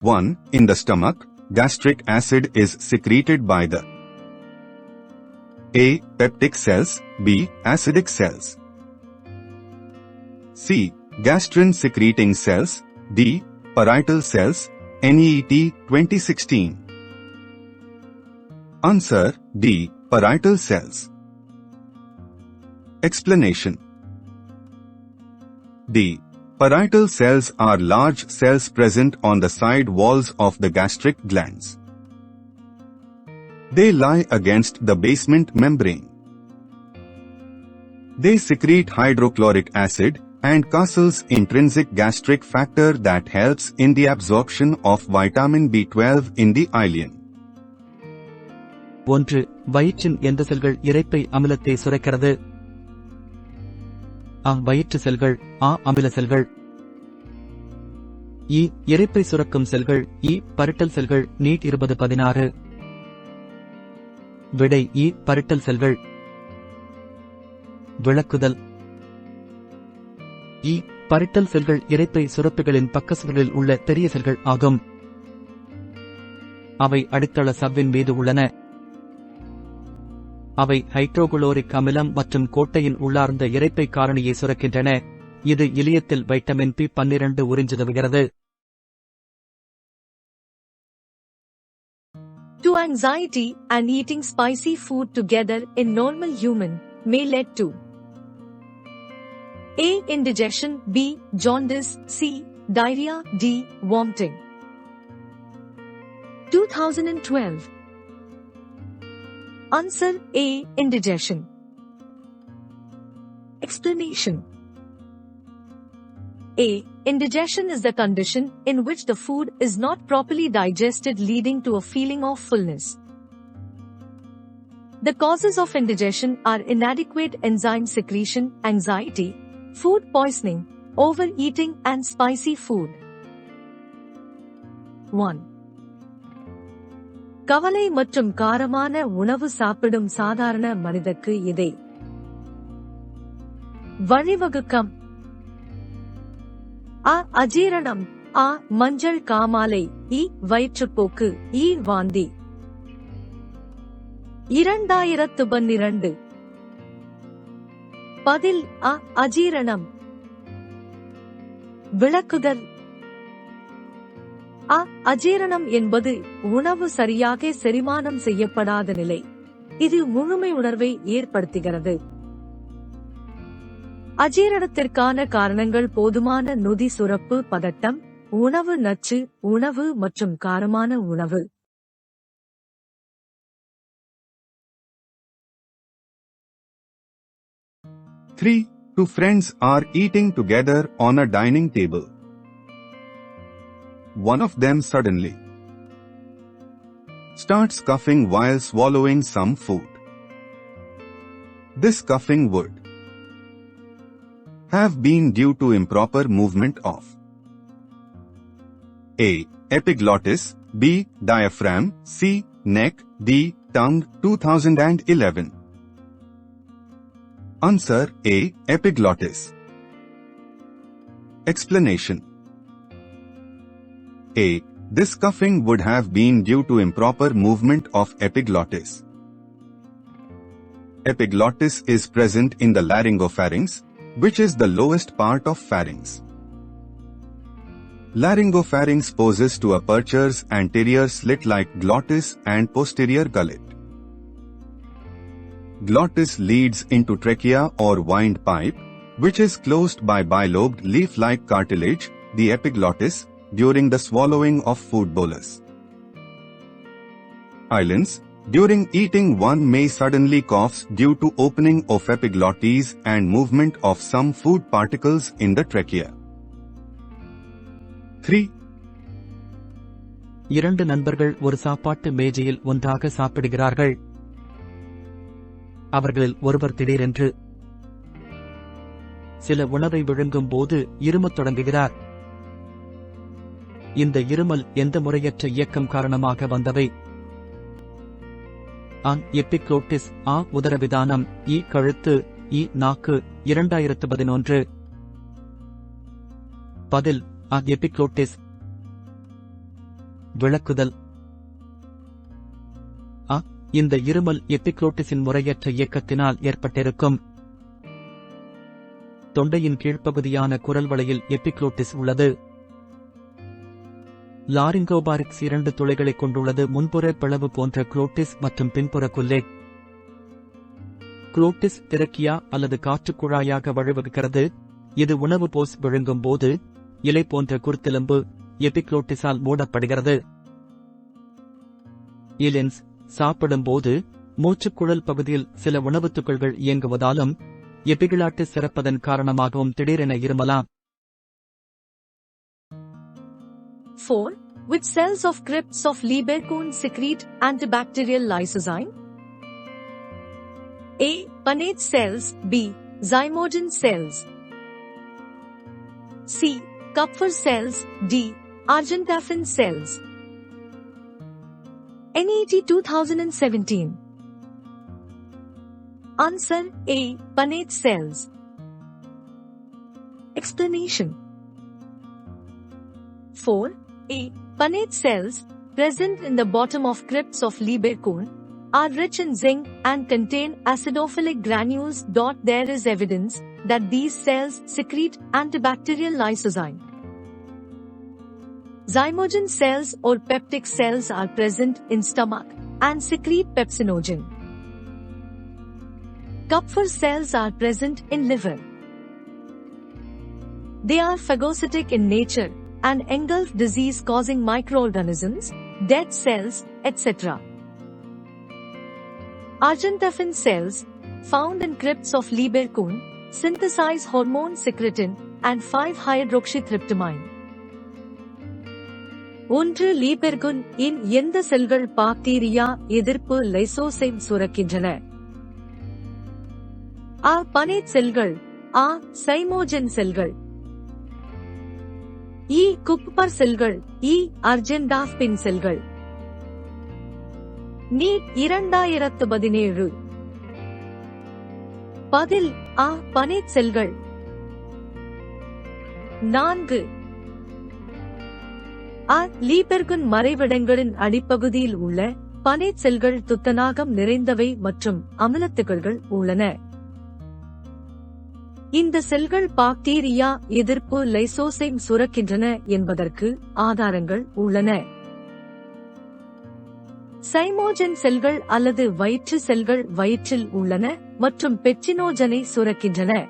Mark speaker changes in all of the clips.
Speaker 1: 1. In the stomach, gastric acid is secreted by the A. Peptic cells, B. Acidic cells, C. Gastrin secreting cells, D. Parietal cells, NEET 2016. Answer D. Parietal cells. Explanation. D. Parietal cells are large cells present on the side walls of the gastric glands. They lie against the basement membrane. They secrete hydrochloric acid and Cassel's intrinsic gastric factor that helps in the absorption of vitamin B12 in the ileum.
Speaker 2: 1. வயிற்றின் எந்த செல்கள் இரைப்பை அமிலத்தை சுரக்கிறது? அ. வயிற்று செல்கள். ஆ. அமில செல்கள். இ. இரைப்பை சுரக்கும் செல்கள். இ. பரிட்டல் செல்கள். நீட் 2016. விடை இ. பரிட்டல் செல்கள். விளக்குதல். இ. பரிட்டல் செல்கள் இரைப்பை சுரப்பிகளின் பக்கசுவர்களில் உள்ள பெரிய செல்கள் ஆகும். அவை அடித்தள சவ்வின் மீது உள்ளன. அவை ஹைட்ரோகுளோரிக் அமிலம் மற்றும் கோட்டையின் உள்ளார்ந்த இரைப்பை காரணியை சுரக்கின்றன. இது இலியத்தில் வைட்டமின் B12 உறிஞ்சுதவுகிறது.
Speaker 3: To anxiety and eating spicy food together in normal human may lead to A. Indigestion, B. Jaundice, C. Diarrhea, D. Vomiting. 2012. Answer A. Indigestion. Explanation. A. Indigestion is the condition in which the food is not properly digested, leading to a feeling of fullness. The causes of indigestion are inadequate enzyme secretion, anxiety, food poisoning, overeating and spicy food. 1. கவலை மற்றும் காரமான உணவு சாப்பிடும் சாதாரண மனிதருக்கு இதை வழிவகுக்கும். அ. அஜீரணம். ஆ. மஞ்சள் காமாலை. இ. வயிற்றுப்போக்கு. இ. வாந்தி. 2012. பதில் அ. அஜீரணம். விளக்குதல். அ. அஜீரணம் என்பது உணவு சரியாக செரிமானம் செய்யப்படாத நிலை. இது முழுமை உணர்வை ஏற்படுத்துகிறது. அஜீரணத்திற்கான காரணங்கள் போதுமான நொதி சுரப்பு, பதட்டம், உணவு நச்சு, உணவு மற்றும் காரமான உணவு.
Speaker 1: Three. Two friends are eating together on a dining table. One of them suddenly starts coughing while swallowing some food. This coughing would have been due to improper movement of A. Epiglottis, B. Diaphragm, C. Neck, D. Tongue. 2011. Answer A. Epiglottis. Explanation. A. This coughing would have been due to improper movement of epiglottis. Epiglottis is present in the laryngopharynx, which is the lowest part of pharynx. Laryngopharynx poses to apertures anterior slit like glottis and posterior gullet. Glottis leads into trachea or wind pipe, which is closed by bilobed leaf-like cartilage, the epiglottis, during the swallowing of food bolus. Islands. During eating one may suddenly cough due to opening of epiglottis and movement of some food particles in the trachea. 3.
Speaker 2: இரண்டு நண்பர்கள் ஒரு சாப்பாட்டு மேஜையில் ஒன்றாக சாப்பிடுகிறார்கள். அவர்களில் ஒருவர் திடீரென்று சில உணவை விழுங்கும் போது இருமத் தொடங்குகிறார். இந்த இருமல் எந்த முறையற்ற இயக்கம் காரணமாக வந்தவை? அ. எபிக்ளோட்டிஸ். ஆ. உதரவிதானம். இ. கழுத்து. இ. நாக்கு. 2011. பதில் அ. எபிக்ளோட்டிஸ். விளக்குதல். இந்த இருமல் எபிக்ளோட்டிஸின் முறையற்ற இயக்கத்தினால் ஏற்பட்டிருக்கும். தொண்டையின் கீழ்ப்பகுதியான குரல் வளையில் எபிக்ளோட்டிஸ் உள்ளது. லாரிங்கோபாரிக்ஸ் 2 துளைகளைக் கொண்டுள்ளது. முன்புற பிளவு போன்ற குளோட்டிஸ் மற்றும் பின்புற குல்லேட். குளோட்டிஸ் திரக்கியா அல்லது காற்றுக் குழாயாக வழிவகுக்கிறது. இது உணவு போஸ் விழுங்கும் போது இலை போன்ற குருத்தெலும்பு எபிக்ளோட்டிஸால் மூடப்படுகிறது. இலென்ஸ் சாப்பிடும்போது மூச்சுக்குழல் பகுதியில் சில உணவுத் துகள்கள் இயங்குவதாலும் எபிகிளாட்டிஸ் சிறப்பதன் காரணமாகவும் திடீரென இருமலாம்.
Speaker 3: 4. Which cells of crypts of Lieberkühn secrete antibacterial lysozyme? A. Paneth cells. B. Zymogen cells. C. Kupffer cells. D. Argentafin cells. NET 2017. Answer A. Paneth cells. Explanation. 4. A. Paneth cells, present in the bottom of crypts of Lieberkühn, are rich in zinc and contain acidophilic granules. There is evidence that these cells secrete antibacterial lysozyme. Zymogen cells or peptic cells are present in stomach and secrete pepsinogen. Kupffer cells are present in liver. They are phagocytic in nature and engulf disease-causing microorganisms, dead cells, etc. Argentafin cells, found in crypts of Lieberkühn, synthesize hormone secretin and 5-hydroxytryptamine. 1. லீபெர்குன் இன் எந்த செல்கள் bacteria எதிர்ப்பு lysozyme சுரக்கின்றன? A. பனேத் செல்கள். A. சைமோஜன் செல்கள். E. Super செல்கள். E. அர்ஜென்டாஃபின் செல்கள். NEET 2017. பதில் A. பனேத் செல்கள். 4. A. லீபெர்குன் மறைவிடங்களின் அடிப்பகுதியில் உள்ள பனேத் செல்கள் துத்தநாகம் நிறைந்தவை மற்றும் அமிலத்துகள்கள் உள்ளன. இந்த செல்கள் பாக்டீரியா எதிர்ப்பு லைசோசைம் சுரக்கின்றன என்பதற்கு ஆதாரங்கள் உள்ளன. சைமோஜன் செல்கள் அல்லது வயிற்று செல்கள் வயிற்றில் உள்ளன மற்றும் பெப்சினோஜனை சுரக்கின்றன.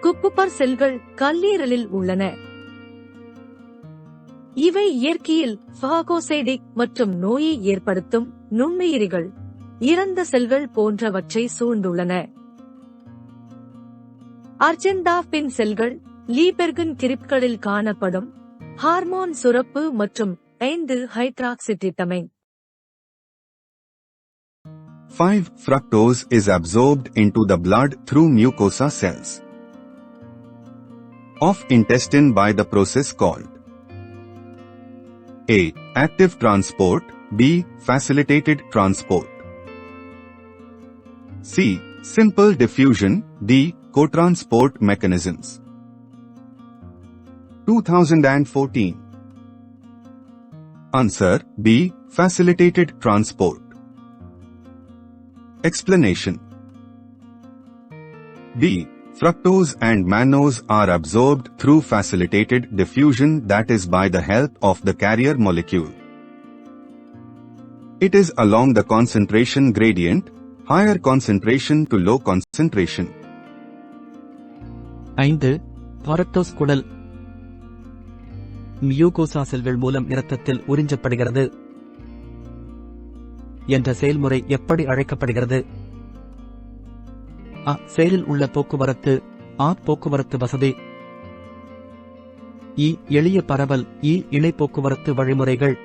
Speaker 3: குப்புப்பர் செல்கள் கல்லீரலில் உள்ளன. இவை இயற்கையில் பாகோசைடிக் மற்றும் நோயை ஏற்படுத்தும் நுண்ணுயிரிகள், இறந்த செல்கள் போன்றவற்றை சூழ்ந்துள்ளன. அர்ஜென்டாஃபின் செல்கள் லீபெர்குன் கிரிப்ட்களில் காணப்படும் ஹார்மோன் சுரப்பு மற்றும் 5-ஹைட்ராக்சிட்ரிட்டமைன்.
Speaker 1: 5. Fructose is absorbed into the blood through mucosa cells of intestine by the process called A. Active transport. B. Facilitated transport. C. Simple diffusion. D. Co-transport mechanisms. 2014. Answer B. Facilitated transport. Explanation. B. Fructose and mannose are absorbed through facilitated diffusion, that is by the help of the carrier molecule. It is along the concentration gradient, higher concentration to low concentration.
Speaker 2: 5. பாரக்டோஸ் குடல் mucosa செல்கள் மூலம் இரத்தத்தில் உறிஞ்சப்படுகிறது என்ற செயல்முறை எப்படி அழைக்கப்படுகிறது? அ. செயலில் உள்ள போக்குவரத்து. ஆ. போக்குவரத்து வசதி. இ. எளிய பரவல். இ. இணை போக்குவரத்து வழிமுறைகள்.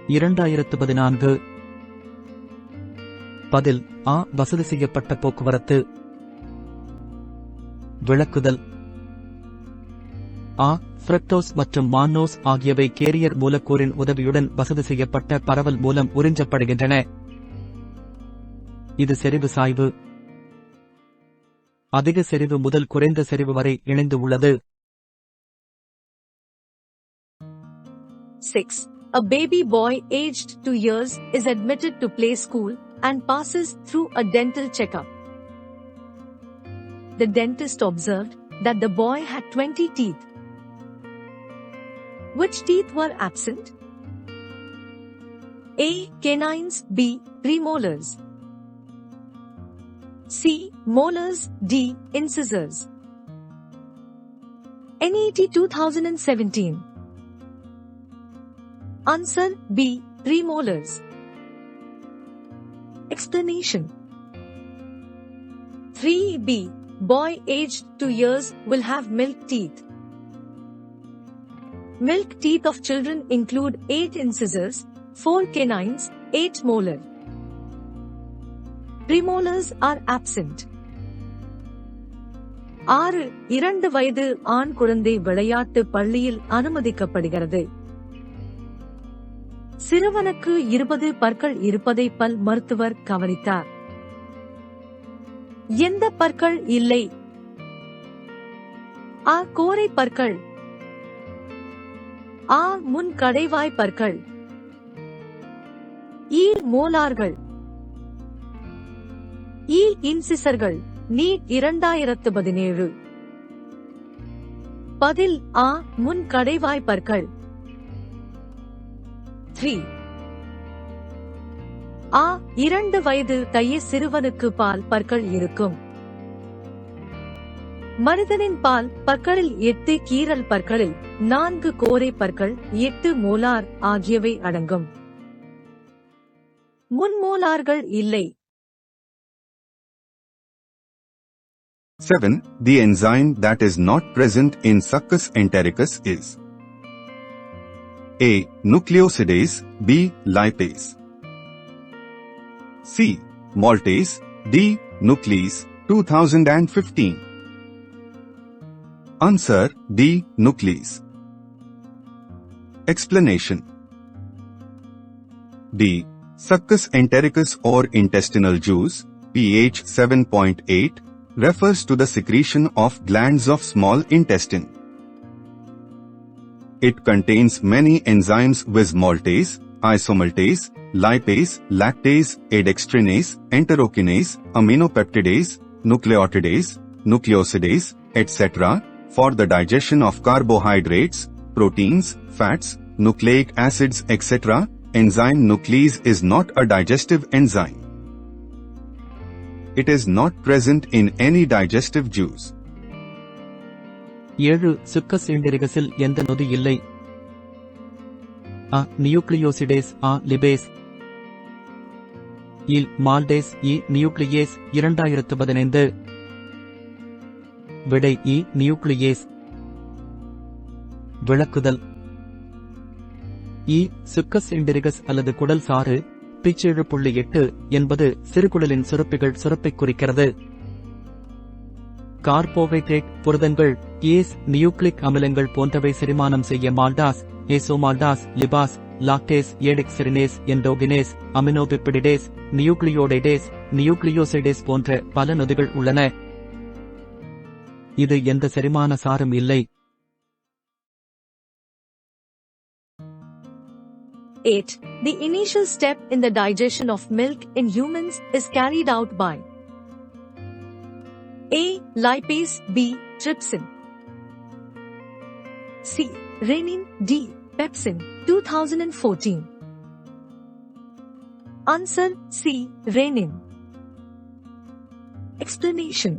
Speaker 2: 2014. பதில் ஆ. வசதி செய்யப்பட்ட போக்குவரத்து. விளக்குதல். ஆ. ஃப்ரக்டோஸ் மற்றும் மான்னோஸ் ஆகியவை கேரியர் மூலக்கூறின் உதவியுடன் வசதி செய்யப்பட்ட பரவல் மூலம் உறிஞ்சப்படுகின்றன. இது செறிவு சாய்வு. அதிக செறிவு முதல் குறைந்த செறிவு வரை இணைந்து உள்ளது.
Speaker 3: 6. A baby boy aged 2 years is admitted to play school and passes through a dental checkup. The dentist observed that the boy had 20 teeth. Which teeth were absent? A. Canines. B. Premolars. C. Molars. D. Incisors. NET 2017. Answer B. Premolars. Explanation. 3b. Boy aged 2 years will have milk teeth. Milk teeth of children include 8 incisors, 4 canines, 8 molar. Premolars are absent. 6. 2 வயது ஆண் குழந்தை விளையாட்டு பள்ளியில் அனுமதிக்கப்படுகிறது. சிறுவனுக்கு 20 பற்கள் இருப்பதை பல் மருத்துவர் கவனித்தார். எந்த பற்கள் இல்லை? ஆ. கோரை பற்கள். ஆ. முன் கடைவாய் பற்கள். ஈ. மோலார்கள். ஈ. இன்சிசர்கள். நீட் 2017. பதில் ஆ. முன் கடைவாய் பற்கள். 3. ஆ. 2 வயது தைய சிறுவனுக்கு பால் பற்கள் இருக்கும். மனிதனின் பால் பற்களில் 8 கீறல் பற்களில் 4 கோரை பற்கள் 8 மோலார் ஆகியவை அடங்கும். முன்மோலார்கள் இல்லை.
Speaker 1: 7. The enzyme that is not present in Succus entericus is A. Nucleosidase. B. Lipase. C. Maltase. D. Nuclease. 2015. Answer D. Nuclease. Explanation. D. Succus entericus or intestinal juice, pH 7.8, refers to the secretion of glands of small intestine. It contains many enzymes viz. Maltase, isomaltase, lipase, lactase, adextrinase, enterokinase, aminopeptidase, nucleotidase, nucleosidase, etc. for the digestion of carbohydrates, proteins, fats, nucleic acids, etc. Enzyme nuclease is not a digestive enzyme. It is not present in any digestive juice.
Speaker 2: 7. Shookus எண்டெரிகஸில் எந்த நொதி இல்லை? அ. நியூக்ளியோசிடேஸ். ஆ. Lipase. இல். Maltase. இ. Nuclease. 2015. விடை இ. Nuclease. விளக்குதல். இ. Shookus எண்டெரிகஸ் அல்லது குடல் சாறு pitch 7.8 என்பது சிறுகுடலின் சுரப்பிகள் சுரப்பைக் குறிக்கிறது. கார்போஹைட்ரேட், புரதங்கள், ஏஸ், நியூக்ளிக் அமிலங்கள் போன்றவை செரிமானம் செய்ய மால்டாஸ், ஏசோமால்டாஸ், லிபாஸ், லாக்டேஸ், ஏடெக்சிரினேஸ், எண்டோகினேஸ், அமினோபெப்டிடேஸ், நியூக்ளியோடைடேஸ், நியூக்ளியோசைடேஸ் போன்ற பல நொதிகள் உள்ளன. இது எந்த செரிமான சாரும் இல்லை.
Speaker 3: 8. The initial step in the digestion of milk in humans is carried out by A. Lipase. B. Trypsin. C. Renin. D. Pepsin. 2014. Answer C. Renin. Explanation.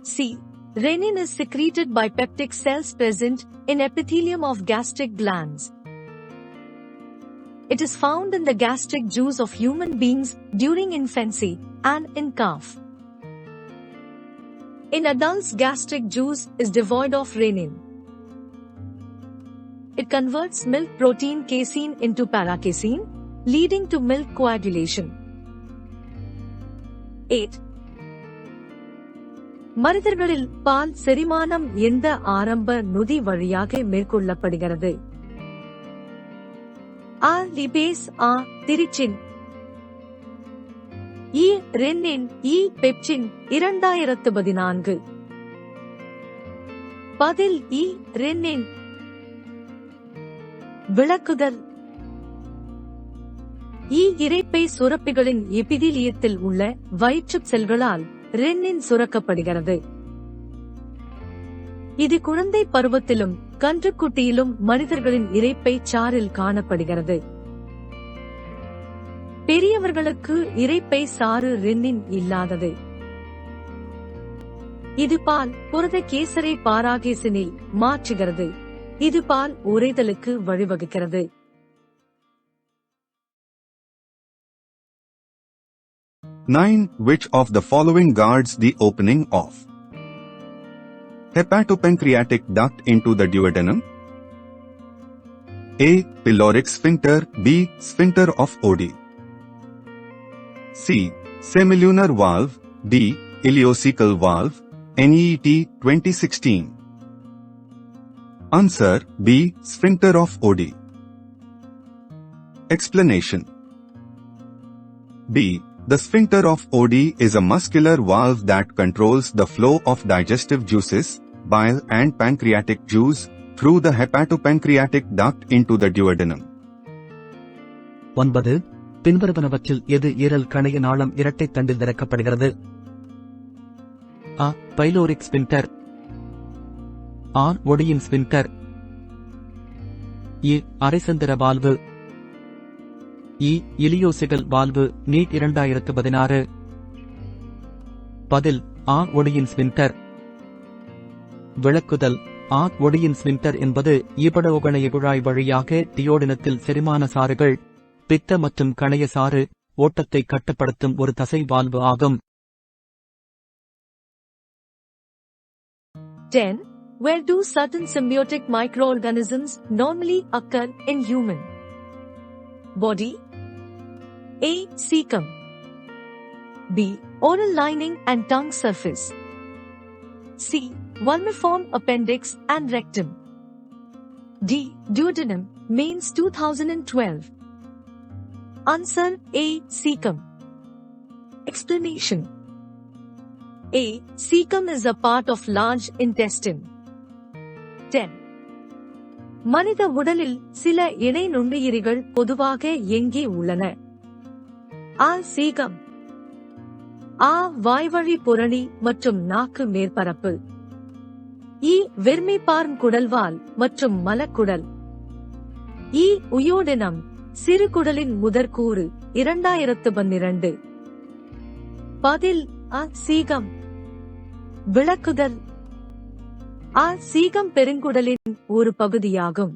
Speaker 3: C. Renin is secreted by peptic cells present in epithelium of gastric glands. It is found in the gastric juice of human beings during infancy and in calf. In adults, gastric juice is devoid of renin. It converts milk protein casein into paracasein, leading to milk coagulation. 8. மனிதர்களில் பால் செரிமானம் எந்த ஆரம்ப நொதி வழியாக மேற்கொள்ளப்படுகிறது? A. Lipase. A. திரிச்சின். E. Rennin. E. Pepsin. 2014. பதில் E. Rennin. விளக்குதல். இரைப்பை சுரப்பிகளின் எபிதீலியத்தில் உள்ள வயிற்றுச் செல்களால் ரென்னின் சுரக்கப்படுகிறது. இது குழந்தை பருவத்திலும் கன்றுக்குட்டியிலும் மனிதர்களின் இரைப்பை சாறில் காணப்படுகிறது. பெரியவர்களுக்கு இரைப்பை சாறு ரென்னின் இல்லாதது. இது பால் புரத கேசரை பாராகேசினில் மாற்றுகிறது. இது பால் உறைதலுக்கு வழிவகுக்கிறது.
Speaker 1: Which of the following guards the opening of hepatopancreatic duct into the duodenum? A. Pyloric sphincter. B. Sphincter of Oddi. C. Semilunar valve. D. Ileocecal valve. NEET 2016. Answer B. Sphincter of Oddi. Explanation. B. The sphincter of Oddi is a muscular valve that controls the flow of digestive juices, bile and pancreatic juice through the hepatopancreatic duct into the duodenum.
Speaker 2: 9. பின்வருவனவற்றில் எது ஈரல் கணைய நாளம் இரட்டை தண்டில் திறக்கப்படுகிறது? A. Pyloric sphincter. A. ஒடியின் sphincter. E. அரைசந்திர valve. E. Ileocecal valve. NEET 2016. பதில் A. ஒடியின் ஸ்பின்டர். விளக்குதல். A. ஒடியின் ஸ்பின்டர் என்பது ஈபடோகணைய குழாய் வழியாக டியோடினத்தில் செரிமான சாறுகள், பித்த மற்றும் கணைய சாறு ஓட்டத்தை கட்டுப்படுத்தும் ஒரு தசை வால்வு ஆகும்.
Speaker 3: 10. Where do certain symbiotic microorganisms normally occur in human body? A. Cecum. B. Oral lining and tongue surface. C. Vulniform appendix and rectum. D. Duodenum. Mains 2012. Answer A. Cecum. Explanation. A. Cecum is a part of large intestine. 10. மனித உடலில் சில இணை நுண்ணுயிரிகள் பொதுவாக எங்கே உள்ளன? A. சீகம். A. வாய்வழி புரணி மற்றும் நாக்கு மேற்பரப்பு. E. வெர்மிபார்ம் குடல்வால் மற்றும் மலக்குடல். E. உயோடினம் சிறுகுடலின் முதற்கூறு 2012. பதில் A. சீகம். விளக்குதல். A. சீகம் பெருங்குடலின் ஒரு பகுதியாகும்.